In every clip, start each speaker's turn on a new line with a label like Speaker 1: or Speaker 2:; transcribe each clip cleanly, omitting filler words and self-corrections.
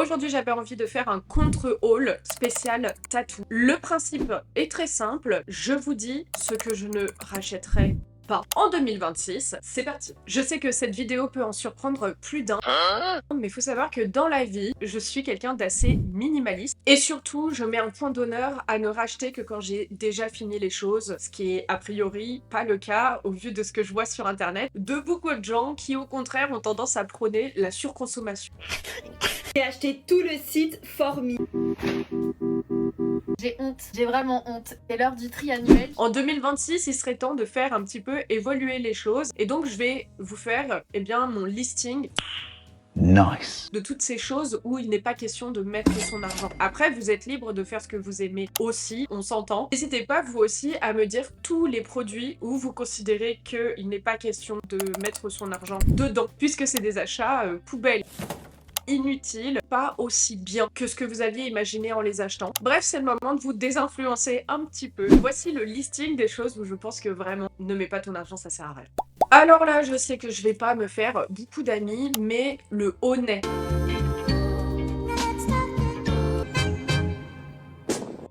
Speaker 1: Aujourd'hui, j'avais envie de faire un contre-haul spécial tatou. Le principe est très simple. Je vous dis ce que je ne rachèterai pas en 2026. C'est parti. Je sais que cette vidéo peut en surprendre plus d'un, mais il faut savoir que dans la vie, je suis quelqu'un d'assez minimaliste. Et surtout, je mets un point d'honneur à ne racheter que quand j'ai déjà fini les choses, ce qui est a priori pas le cas au vu de ce que je vois sur internet, de beaucoup de gens qui au contraire ont tendance à prôner la surconsommation.
Speaker 2: J'ai acheté tout le site Formi.
Speaker 3: J'ai honte, j'ai vraiment honte. C'est l'heure du tri annuel.
Speaker 1: En 2026, il serait temps de faire un petit peu évoluer les choses. Et donc, je vais vous faire mon listing de toutes ces choses où il n'est pas question de mettre son argent. Après, vous êtes libre de faire ce que vous aimez aussi, on s'entend. N'hésitez pas, vous aussi, à me dire tous les produits où vous considérez qu'il n'est pas question de mettre son argent dedans, puisque c'est des achats poubelles. Inutile, pas aussi bien que ce que vous aviez imaginé en les achetant. Bref, c'est le moment de vous désinfluencer un petit peu. Voici le listing des choses où je pense que vraiment, ne mets pas ton argent, ça sert à rien. Alors là, je sais que je vais pas me faire beaucoup d'amis, mais le honnête.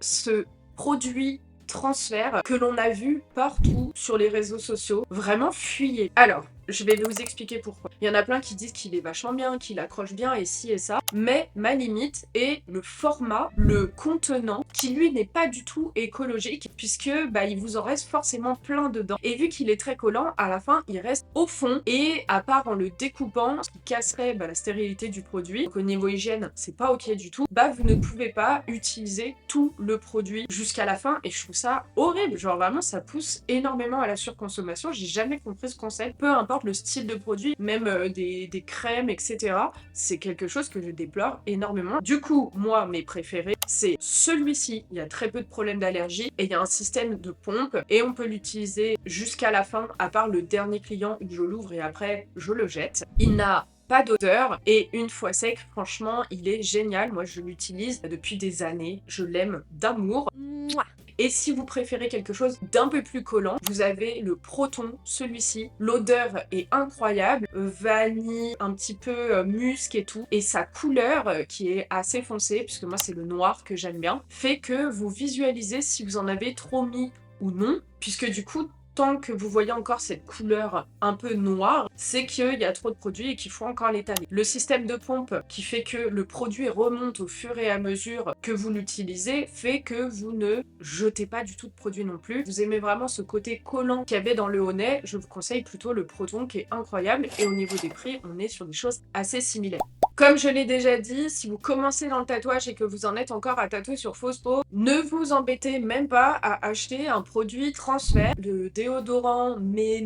Speaker 1: Ce produit transfert que l'on a vu partout sur les réseaux sociaux, vraiment fuyez. Alors, je vais vous expliquer pourquoi. Il y en a plein qui disent qu'il est vachement bien, qu'il accroche bien et ci et ça, mais ma limite est le format, le contenant, qui lui n'est pas du tout écologique, puisque il vous en reste forcément plein dedans. Et vu qu'il est très collant, à la fin, il reste au fond, et à part en le découpant, ce qui casserait la stérilité du produit, donc au niveau hygiène, c'est pas ok du tout, vous ne pouvez pas utiliser tout le produit jusqu'à la fin, et je trouve ça horrible. Genre vraiment, ça pousse énormément à la surconsommation. J'ai jamais compris ce concept, peu importe le style de produit, même des crèmes, etc. C'est quelque chose que je déplore énormément. Du coup, moi, mes préférés, c'est celui-ci. Il y a très peu de problèmes d'allergie et il y a un système de pompe et on peut l'utiliser jusqu'à la fin, à part le dernier client où je l'ouvre et après je le jette. Il n'a pas d'odeur et une fois sec, franchement, il est génial. Moi, je l'utilise depuis des années. Je l'aime d'amour. Mouah. Et si vous préférez quelque chose d'un peu plus collant, vous avez le Proton, celui-ci. L'odeur est incroyable, vanille, un petit peu musc et tout. Et sa couleur, qui est assez foncée, puisque moi c'est le noir que j'aime bien, fait que vous visualisez si vous en avez trop mis ou non, puisque du coup, tant que vous voyez encore cette couleur un peu noire, c'est qu'il y a trop de produits et qu'il faut encore l'étaler. Le système de pompe qui fait que le produit remonte au fur et à mesure que vous l'utilisez fait que vous ne jetez pas du tout de produit non plus. Vous aimez vraiment ce côté collant qu'il y avait dans le Honnet, je vous conseille plutôt le Proton qui est incroyable et au niveau des prix, on est sur des choses assez similaires. Comme je l'ai déjà dit, si vous commencez dans le tatouage et que vous en êtes encore à tatouer sur fausse peau, ne vous embêtez même pas à acheter un produit transfert. Le déodorant mais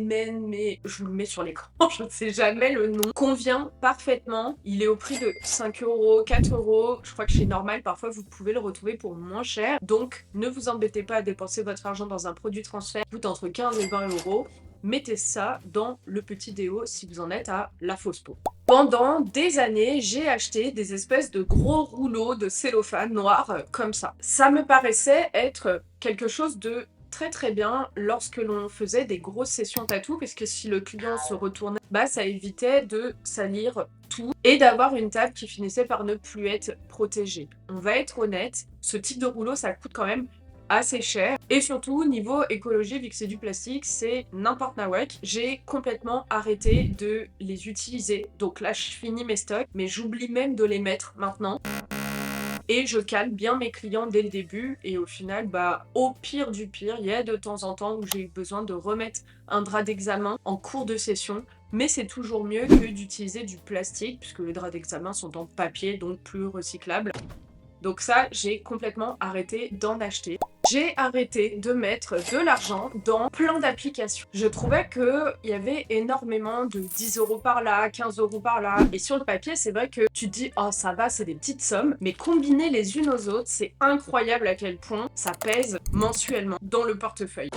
Speaker 1: je vous le mets sur l'écran, je ne sais jamais le nom, convient parfaitement. Il est au prix de 5 €, 4 €. Je crois que chez Normal, parfois, vous pouvez le retrouver pour moins cher. Donc, ne vous embêtez pas à dépenser votre argent dans un produit transfert qui coûte entre 15 et 20 €. Mettez ça dans le petit déo si vous en êtes à la fausse peau. Pendant des années, j'ai acheté des espèces de gros rouleaux de cellophane noir comme ça. Ça me paraissait être quelque chose de très très bien lorsque l'on faisait des grosses sessions tatou, parce que si le client se retournait, ça évitait de salir tout et d'avoir une table qui finissait par ne plus être protégée. On va être honnête, ce type de rouleau, ça coûte quand même assez cher et surtout niveau écologie, vu que c'est du plastique, c'est n'importe nawak. J'ai complètement arrêté de les utiliser, donc là je finis mes stocks mais j'oublie même de les mettre maintenant et je calme bien mes clients dès le début et au final au pire du pire, il y a de temps en temps où j'ai eu besoin de remettre un drap d'examen en cours de session, mais c'est toujours mieux que d'utiliser du plastique puisque les draps d'examen sont en papier, donc plus recyclables. Donc ça, j'ai complètement arrêté d'en acheter. J'ai arrêté de mettre de l'argent dans plein d'applications. Je trouvais qu'il y avait énormément de 10 € par là, 15 € par là. Et sur le papier, c'est vrai que tu te dis « Oh, ça va, c'est des petites sommes ». Mais combinées les unes aux autres, c'est incroyable à quel point ça pèse mensuellement dans le portefeuille.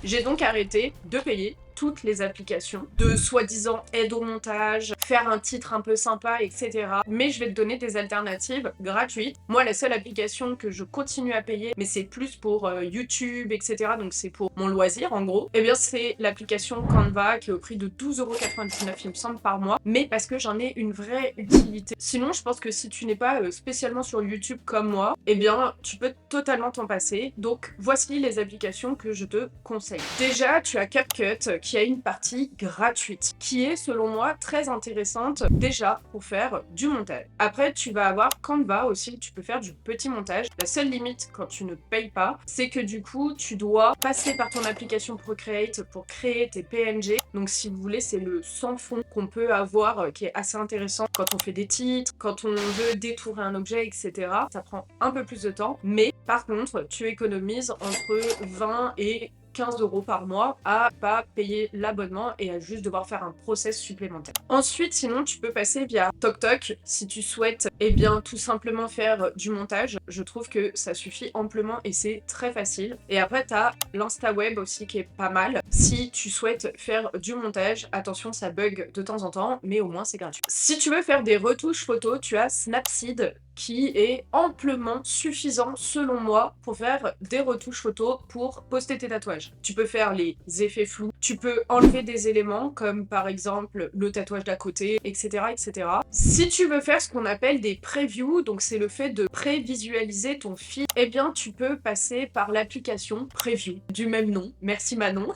Speaker 1: J'ai donc arrêté de payer toutes les applications de soi-disant aide au montage, faire un titre un peu sympa, etc. Mais je vais te donner des alternatives gratuites. Moi, la seule application que je continue à payer, mais c'est plus pour YouTube, etc. Donc c'est pour mon loisir en gros, eh bien c'est l'application Canva qui est au prix de 12,99 € il me semble par mois, mais parce que j'en ai une vraie utilité. Sinon, je pense que si tu n'es pas spécialement sur YouTube comme moi, eh bien tu peux totalement t'en passer. Donc voici les applications que je te conseille. Déjà, tu as CapCut qui a une partie gratuite, qui est selon moi très intéressante déjà pour faire du montage. Après, tu vas avoir Canva aussi, tu peux faire du petit montage. La seule limite quand tu ne payes pas, c'est que du coup, tu dois passer par ton application Procreate pour créer tes PNG. Donc si vous voulez, c'est le sans fond qu'on peut avoir qui est assez intéressant quand on fait des titres, quand on veut détourer un objet, etc. Ça prend un peu plus de temps, mais par contre, tu économises entre 20 et 15 € par mois à pas payer l'abonnement et à juste devoir faire un process supplémentaire. Ensuite, sinon, tu peux passer via TokTok si tu souhaites, eh bien, tout simplement faire du montage. Je trouve que ça suffit amplement et c'est très facile. Et après, tu as l'InstaWeb aussi qui est pas mal. Si tu souhaites faire du montage, attention, ça bug de temps en temps, mais au moins c'est gratuit. Si tu veux faire des retouches photos, tu as Snapseed qui est amplement suffisant selon moi pour faire des retouches photos pour poster tes tatouages. Tu peux faire les effets flous, tu peux enlever des éléments comme par exemple le tatouage d'à côté, etc., etc. Si tu veux faire ce qu'on appelle des previews, donc c'est le fait de prévisualiser ton feed, eh bien tu peux passer par l'application Preview du même nom. Merci Manon.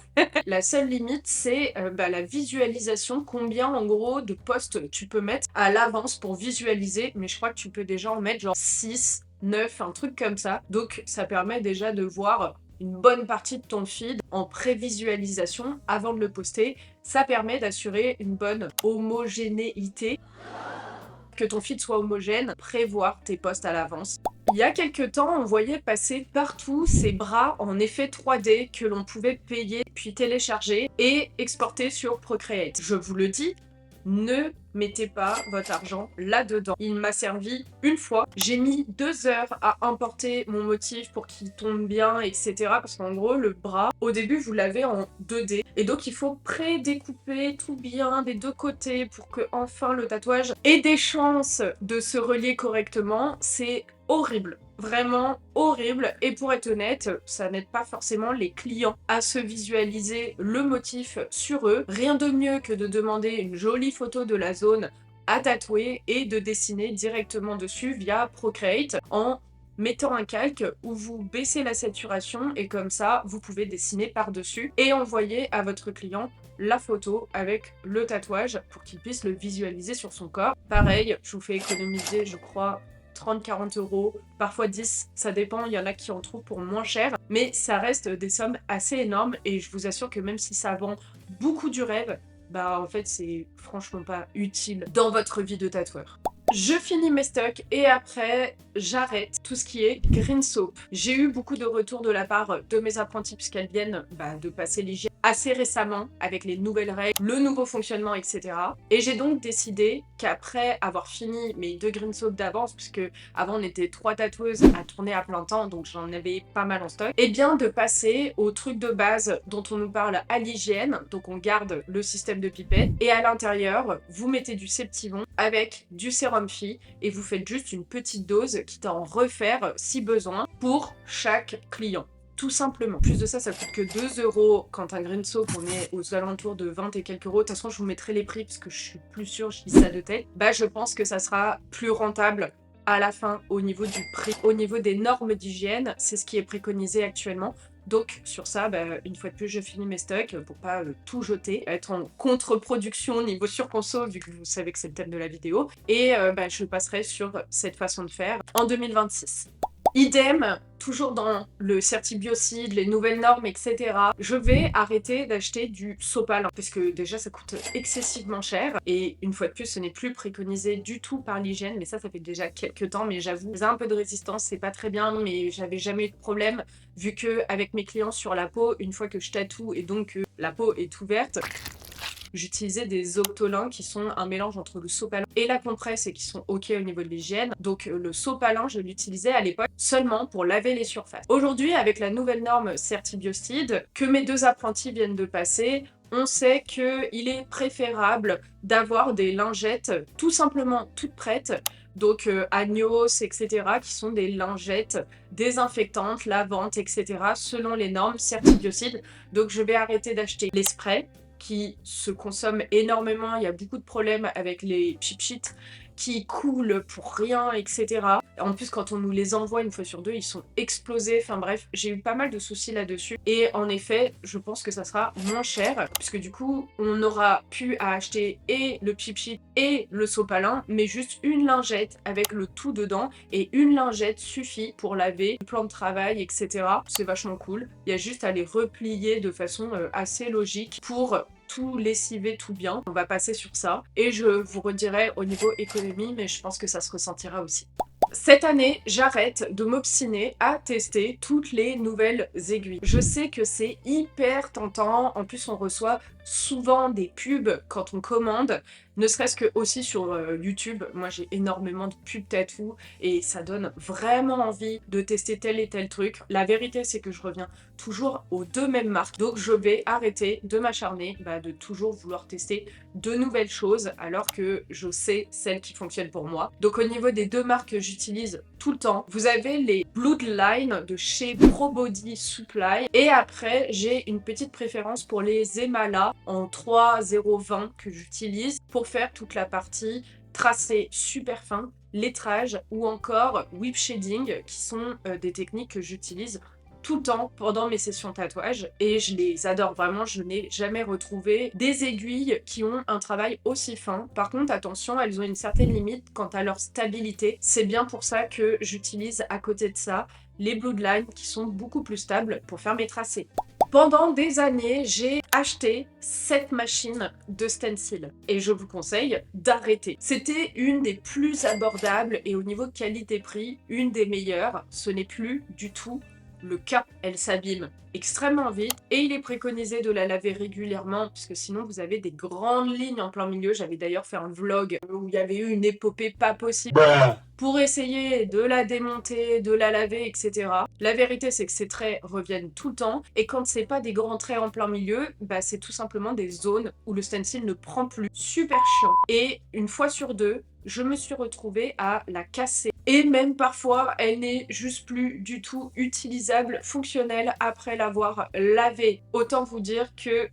Speaker 1: La seule limite c'est la visualisation, combien en gros de posts tu peux mettre à l'avance pour visualiser, mais je crois que tu peux déjà en mettre genre 6, 9, un truc comme ça. Donc ça permet déjà de voir une bonne partie de ton feed en prévisualisation avant de le poster. Ça permet d'assurer une bonne homogénéité, que ton feed soit homogène, prévoir tes posts à l'avance. Il y a quelques temps, on voyait passer partout ces bras en effet 3D que l'on pouvait payer puis télécharger et exporter sur Procreate. Je vous le dis, ne mettez pas votre argent là-dedans. Il m'a servi une fois. J'ai mis 2 heures à importer mon motif pour qu'il tombe bien, etc. Parce qu'en gros, le bras, au début, vous l'avez en 2D. Et donc, il faut pré-découper tout bien des deux côtés pour que enfin le tatouage ait des chances de se relier correctement. C'est horrible. Vraiment horrible, et pour être honnête, ça n'aide pas forcément les clients à se visualiser le motif sur eux. Rien de mieux que de demander une jolie photo de la zone à tatouer et de dessiner directement dessus via Procreate en mettant un calque où vous baissez la saturation et comme ça vous pouvez dessiner par-dessus et envoyer à votre client la photo avec le tatouage pour qu'il puisse le visualiser sur son corps. Pareil, je vous fais économiser, je crois, 30-40 €, parfois 10, ça dépend, il y en a qui en trouvent pour moins cher, mais ça reste des sommes assez énormes et je vous assure que même si ça vend beaucoup du rêve, bah en fait c'est franchement pas utile dans votre vie de tatoueur. Je finis mes stocks et après j'arrête tout ce qui est green soap. J'ai eu beaucoup de retours de la part de mes apprentis puisqu'elles viennent de passer l'hygiène assez récemment avec les nouvelles règles, le nouveau fonctionnement, etc. Et j'ai donc décidé qu'après avoir fini mes 2 green soap d'avance, puisque avant on était 3 tatoueuses à tourner à plein temps, donc j'en avais pas mal en stock, et bien de passer au truc de base dont on nous parle à l'hygiène. Donc on garde le système de pipette et à l'intérieur vous mettez du Septivon avec du sérum Phi et vous faites juste une petite dose quitte à en refaire si besoin pour chaque client. Tout simplement. Plus de ça, ça coûte que 2 € quand un green soap, on est aux alentours de 20 et quelques euros. De toute façon, je vous mettrai les prix parce que je suis plus sûre, je dis ça de tête. Je pense que ça sera plus rentable à la fin au niveau du prix. Au niveau des normes d'hygiène, c'est ce qui est préconisé actuellement. Donc sur ça, une fois de plus, je finis mes stocks pour pas tout jeter, être en contre-production niveau surconso, vu que vous savez que c'est le thème de la vidéo. Et je passerai sur cette façon de faire en 2026. Idem, toujours dans le certibiocide, les nouvelles normes, etc. Je vais arrêter d'acheter du sopalin parce que déjà ça coûte excessivement cher et une fois de plus ce n'est plus préconisé du tout par l'hygiène, mais ça fait déjà quelques temps, mais j'avoue, j'ai un peu de résistance, c'est pas très bien, mais j'avais jamais eu de problème vu que avec mes clients sur la peau, une fois que je tatoue et donc que la peau est ouverte, j'utilisais des Octolins qui sont un mélange entre le sopalin et la compresse et qui sont ok au niveau de l'hygiène. Donc le sopalin, je l'utilisais à l'époque seulement pour laver les surfaces. Aujourd'hui, avec la nouvelle norme certibiocide que mes 2 apprentis viennent de passer, on sait qu'il est préférable d'avoir des lingettes tout simplement toutes prêtes, donc Agnos, etc., qui sont des lingettes désinfectantes, lavantes, etc., selon les normes certibiocides. Donc je vais arrêter d'acheter les sprays qui se consomment énormément. Il y a beaucoup de problèmes avec les cheap qui coulent pour rien, etc. En plus, quand on nous les envoie une fois sur deux, ils sont explosés. Enfin bref, j'ai eu pas mal de soucis là-dessus. Et en effet, je pense que ça sera moins cher, puisque du coup, on aura pu acheter et le cheap et le sopalin, mais juste une lingette avec le tout dedans. Et une lingette suffit pour laver le plan de travail, etc. C'est vachement cool. Il y a juste à les replier de façon assez logique pour tout lessiver tout bien. On va passer sur ça. Et je vous redirai au niveau économie, mais je pense que ça se ressentira aussi. Cette année, j'arrête de m'obstiner à tester toutes les nouvelles aiguilles. Je sais que c'est hyper tentant. En plus, on reçoit souvent des pubs quand on commande, ne serait-ce que aussi sur YouTube. Moi, j'ai énormément de pubs tattoo et ça donne vraiment envie de tester tel et tel truc. La vérité, c'est que je reviens toujours aux deux mêmes marques. Donc, je vais arrêter de m'acharner, de toujours vouloir tester de nouvelles choses alors que je sais celles qui fonctionnent pour moi. Donc, au niveau des deux marques que j'utilise tout le temps, vous avez les Bloodline de chez Pro Body Supply et après, j'ai une petite préférence pour les Emala en 3,020 que j'utilise pour faire toute la partie tracé super fin, lettrage ou encore whip shading qui sont des techniques que j'utilise tout le temps pendant mes sessions tatouage et je les adore vraiment. Je n'ai jamais retrouvé des aiguilles qui ont un travail aussi fin. Par contre, attention, elles ont une certaine limite quant à leur stabilité. C'est bien pour ça que j'utilise à côté de ça les Bloodline qui sont beaucoup plus stables pour faire mes tracés. Pendant des années, j'ai acheté cette machine de stencil et je vous conseille d'arrêter. C'était une des plus abordables et au niveau qualité-prix, une des meilleures. Ce n'est plus du tout le cas. Elle s'abîme extrêmement vite et il est préconisé de la laver régulièrement puisque sinon vous avez des grandes lignes en plein milieu. J'avais d'ailleurs fait un vlog où il y avait eu une épopée pas possible pour essayer de la démonter, de la laver, etc. La vérité, c'est que ces traits reviennent tout le temps et quand c'est pas des grands traits en plein milieu, c'est tout simplement des zones où le stencil ne prend plus. Super chiant. Et une fois sur deux, je me suis retrouvée à la casser. Et même parfois, elle n'est juste plus du tout utilisable, fonctionnelle après l'avoir lavée. Autant vous dire que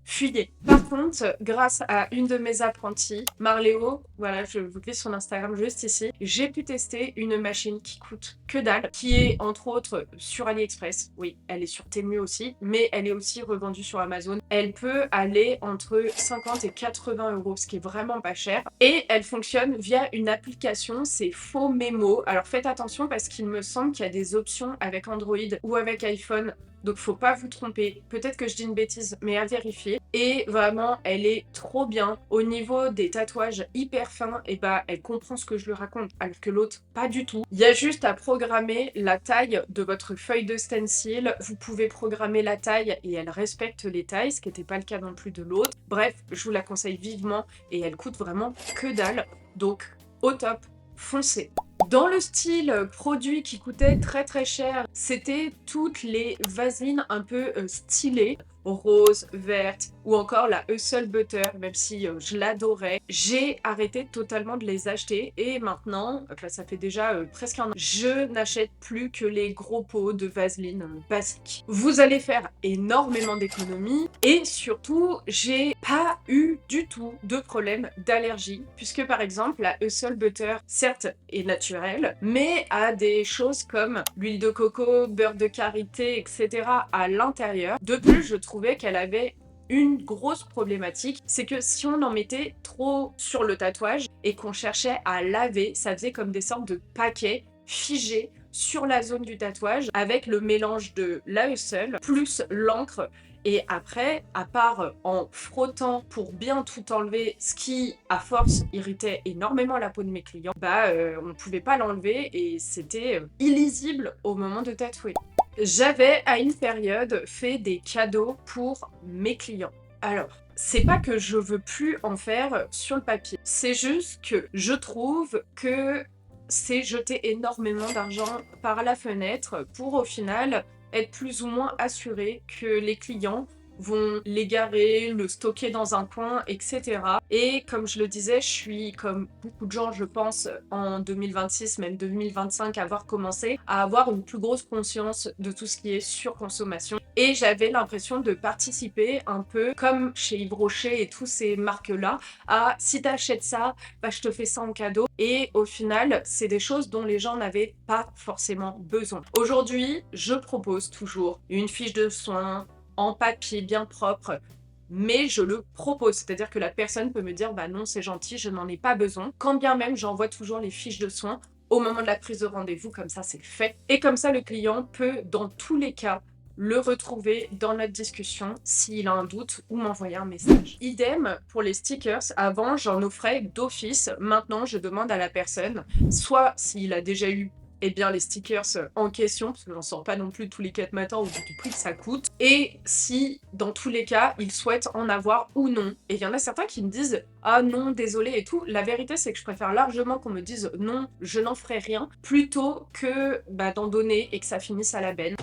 Speaker 1: fuyez. Par contre, grâce à une de mes apprenties, Marléo, voilà, je vous glisse son Instagram juste ici, j'ai pu tester une machine qui coûte que dalle, qui est entre autres sur AliExpress. Oui, elle est sur Temu aussi, mais elle est aussi revendue sur Amazon. Elle peut aller entre 50 et 80 €, ce qui est vraiment pas cher. Et elle fonctionne via une application, c'est Faux Memo. Alors faites attention parce qu'il me semble qu'il y a des options avec Android ou avec iPhone. Donc faut pas vous tromper, peut-être que je dis une bêtise, mais à vérifier. Et vraiment, elle est trop bien. Au niveau des tatouages hyper fins, et elle comprend ce que je lui raconte, alors que l'autre, pas du tout. Il y a juste à programmer la taille de votre feuille de stencil. Vous pouvez programmer la taille et elle respecte les tailles, ce qui n'était pas le cas non plus de l'autre. Bref, je vous la conseille vivement et elle coûte vraiment que dalle. Donc, au top, foncez. Dans le style produit qui coûtait très très cher, c'était toutes les vaselines un peu stylées, rose, verte, ou encore la Hustle Butter, même si je l'adorais. J'ai arrêté totalement de les acheter et maintenant, ça fait déjà presque un an, je n'achète plus que les gros pots de vaseline basiques. Vous allez faire énormément d'économies et surtout, j'ai pas eu du tout de problème d'allergie puisque par exemple, la Hustle Butter, certes, est naturelle, mais a des choses comme l'huile de coco, beurre de karité, etc. à l'intérieur. De plus, je trouvais qu'elle avait une grosse problématique, c'est que si on en mettait trop sur le tatouage et qu'on cherchait à laver, ça faisait comme des sortes de paquets figés sur la zone du tatouage avec le mélange de la Hustle plus l'encre. Et après, à part en frottant pour bien tout enlever, ce qui, à force, irritait énormément la peau de mes clients, on ne pouvait pas l'enlever et c'était illisible au moment de tatouer. J'avais, à une période, fait des cadeaux pour mes clients. Alors, c'est pas que je veux plus en faire sur le papier, c'est juste que je trouve que c'est jeter énormément d'argent par la fenêtre pour, au final, être plus ou moins assuré que les clients vont l'égarer, le stocker dans un coin, etc. Et comme je le disais, je suis comme beaucoup de gens, je pense, en 2026, même 2025, avoir commencé à avoir une plus grosse conscience de tout ce qui est surconsommation. Et j'avais l'impression de participer un peu comme chez Yves Rocher et tous ces marques-là à si t'achètes ça, bah, je te fais ça en cadeau. Et au final, c'est des choses dont les gens n'avaient pas forcément besoin. Aujourd'hui, je propose toujours une fiche de soins en papier bien propre, mais je le propose, c'est-à-dire que la personne peut me dire bah non c'est gentil, je n'en ai pas besoin, quand bien même j'envoie toujours les fiches de soins au moment de la prise de rendez-vous, comme ça c'est fait, et comme ça le client peut dans tous les cas le retrouver dans notre discussion s'il a un doute ou m'envoyer un message. Idem pour les stickers, avant j'en offrais d'office, maintenant je demande à la personne, soit s'il a déjà eu les stickers en question, parce que j'en sors pas non plus tous les 4 matins au vu du prix que ça coûte, et si, dans tous les cas, ils souhaitent en avoir ou non. Et il y en a certains qui me disent « Ah non, désolé » et tout. La vérité, c'est que je préfère largement qu'on me dise « Non, je n'en ferai rien », plutôt que d'en donner et que ça finisse à la benne.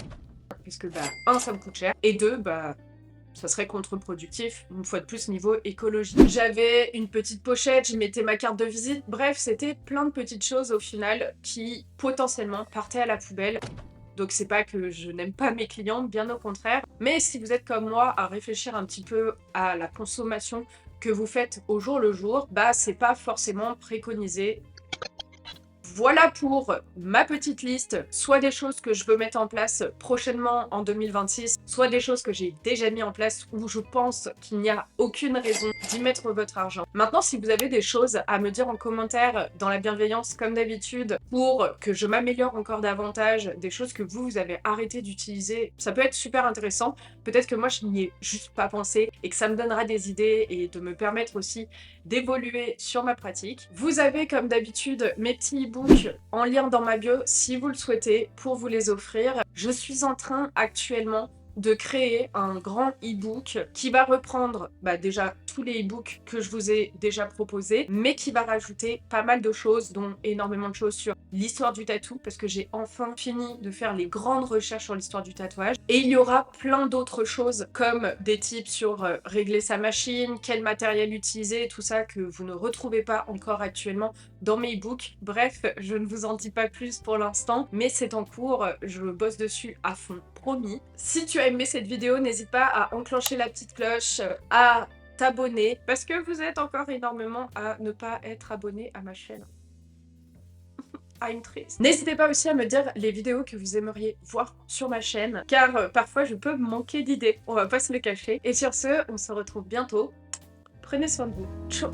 Speaker 1: Parce que, un, ça me coûte cher, et deux, ça serait contre-productif, une fois de plus, niveau écologie. J'avais une petite pochette, j'y mettais ma carte de visite, bref, c'était plein de petites choses au final qui, potentiellement, partaient à la poubelle. Donc c'est pas que je n'aime pas mes clients, bien au contraire. Mais si vous êtes comme moi à réfléchir un petit peu à la consommation que vous faites au jour le jour, c'est pas forcément préconisé. Voilà pour ma petite liste, soit des choses que je veux mettre en place prochainement en 2026, soit des choses que j'ai déjà mis en place où je pense qu'il n'y a aucune raison d'y mettre votre argent. Maintenant, si vous avez des choses à me dire en commentaire dans la bienveillance comme d'habitude pour que je m'améliore encore davantage, des choses que vous avez arrêté d'utiliser, ça peut être super intéressant. Peut-être que moi je n'y ai juste pas pensé et que ça me donnera des idées et de me permettre aussi d'évoluer sur ma pratique. Vous avez comme d'habitude mes petits e-books en lien dans ma bio si vous le souhaitez pour vous les offrir. Je suis en train actuellement de créer un grand e-book qui va reprendre déjà tous les e-books que je vous ai déjà proposés, mais qui va rajouter pas mal de choses, dont énormément de choses sur l'histoire du tatou, parce que j'ai enfin fini de faire les grandes recherches sur l'histoire du tatouage. Et il y aura plein d'autres choses, comme des tips sur régler sa machine, quel matériel utiliser, tout ça que vous ne retrouvez pas encore actuellement dans mes e-books. Bref, je ne vous en dis pas plus pour l'instant, mais c'est en cours, je bosse dessus à fond, promis. Si tu as aimé cette vidéo, n'hésite pas à enclencher la petite cloche, à t'abonner, parce que vous êtes encore énormément à ne pas être abonné à ma chaîne. I'm triste. N'hésitez pas aussi à me dire les vidéos que vous aimeriez voir sur ma chaîne, car parfois je peux manquer d'idées, on va pas se le cacher. Et sur ce, on se retrouve bientôt. Prenez soin de vous. Ciao.